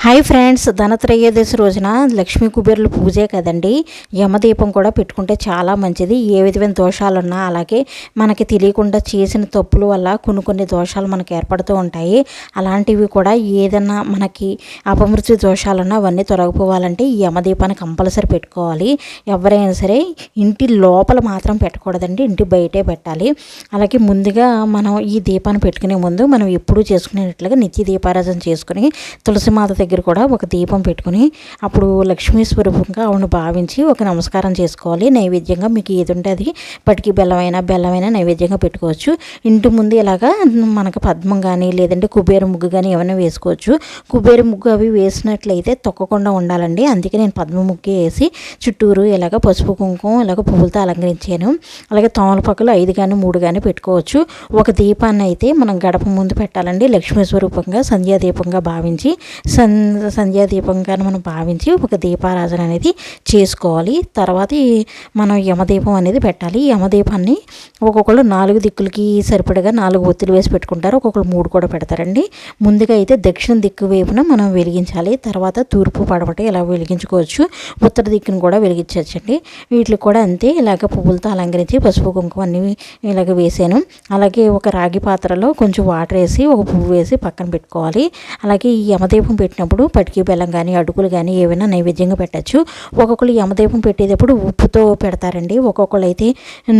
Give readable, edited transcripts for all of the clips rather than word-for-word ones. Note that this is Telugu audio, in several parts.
హాయ్ ఫ్రెండ్స్, ధనత్రయోదశి రోజున లక్ష్మీ కుబేరుల పూజే కదండి. యమదీపం కూడా పెట్టుకుంటే చాలా మంచిది. ఏ విధమైన దోషాలున్నా, అలాగే మనకి తెలియకుండా చేసిన తప్పుల వల్ల కొన్ని దోషాలు మనకు ఏర్పడుతూ ఉంటాయి. అలాంటివి కూడా ఏదన్నా మనకి అపమృత్యు దోషాలున్నా అవన్నీ తొలగిపోవాలంటే ఈ యమదీపాన్ని కంపల్సరీ పెట్టుకోవాలి. ఎవరైనా సరే ఇంటి లోపల మాత్రం పెట్టకూడదండి, ఇంటి బయటే పెట్టాలి. అలాగే ముందుగా మనం ఈ దీపాన్ని పెట్టుకునే ముందు మనం ఎప్పుడూ చేసుకునేట్లుగా నిత్య దీపారాధన చేసుకుని తులసి మాత దగ్గర కూడా ఒక దీపం పెట్టుకుని అప్పుడు లక్ష్మీ స్వరూపంగా ఆవిడను భావించి ఒక నమస్కారం చేసుకోవాలి. నైవేద్యంగా మీకు ఏది ఉంటే అది పటికి బెల్లమైనా నైవేద్యంగా పెట్టుకోవచ్చు. ఇంటి ముందు ఇలాగా మనకు పద్మం కానీ లేదంటే కుబేర ముగ్గు కానీ ఏమైనా వేసుకోవచ్చు. కుబేర ముగ్గు అవి వేసినట్లయితే తొక్కకుండా ఉండాలండి. అందుకే నేను పద్మ ముగ్గు వేసి చుట్టూరు ఇలాగ పసుపు కుంకుమ ఇలాగ పువ్వులతో అలంకరించాను. అలాగే తమలపాకులు 5 కానీ 3 కానీ పెట్టుకోవచ్చు. ఒక దీపాన్ని అయితే మనం గడప ముందు పెట్టాలండి. లక్ష్మీ స్వరూపంగా సంధ్యాదీపంగా భావించి సంధ్యాదీపంగా మనం భావించి ఒక దీపారాధన అనేది చేసుకోవాలి. తర్వాత మనం యమదీపం అనేది పెట్టాలి. యమదీపాన్ని ఒక్కొక్కళ్ళు 4 దిక్కులకి సరిపడగా 4 ఒత్తులు వేసి పెట్టుకుంటారు. ఒక్కొక్కరు 3 కూడా పెడతారండి. ముందుగా అయితే దక్షిణ దిక్కు వైపున మనం వెలిగించాలి. తర్వాత తూర్పు పడమట ఇలా వెలిగించుకోవచ్చు. ఉత్తర దిక్కును కూడా వెలిగించవచ్చండి. వీటికి కూడా అంతే, ఇలాగ పువ్వులతో అలంకరించి పసుపు కుంకుమ అన్నీ ఇలాగ వేసాను. అలాగే ఒక రాగి పాత్రలో కొంచెం వాటర్ వేసి ఒక పువ్వు వేసి పక్కన పెట్టుకోవాలి. అలాగే ఈ యమదీపం పెట్టినప్పుడు పటికి బెల్లం కానీ అడుగులు కానీ ఏవైనా నైవేద్యంగా పెట్టచ్చు. ఒక్కొక్కరు యమదీపం పెట్టేటప్పుడు ఉప్పుతో పెడతారండి. ఒక్కొక్కరు అయితే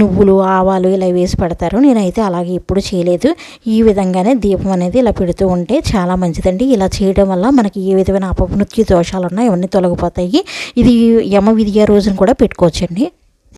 నువ్వులు ఆవాలు ఇలా వేసి పెడతారు. నేనైతే అలాగే ఎప్పుడు చేయలేదు. ఈ విధంగానే దీపం అనేది ఇలా పెడుతూ ఉంటే చాలా మంచిదండి. ఇలా చేయడం వల్ల మనకి ఏ విధమైన అపమృత్యు దోషాలు ఉన్నా ఇవన్నీ తొలగిపోతాయి. ఇది యమ విద్యా రోజున కూడా పెట్టుకోవచ్చండి.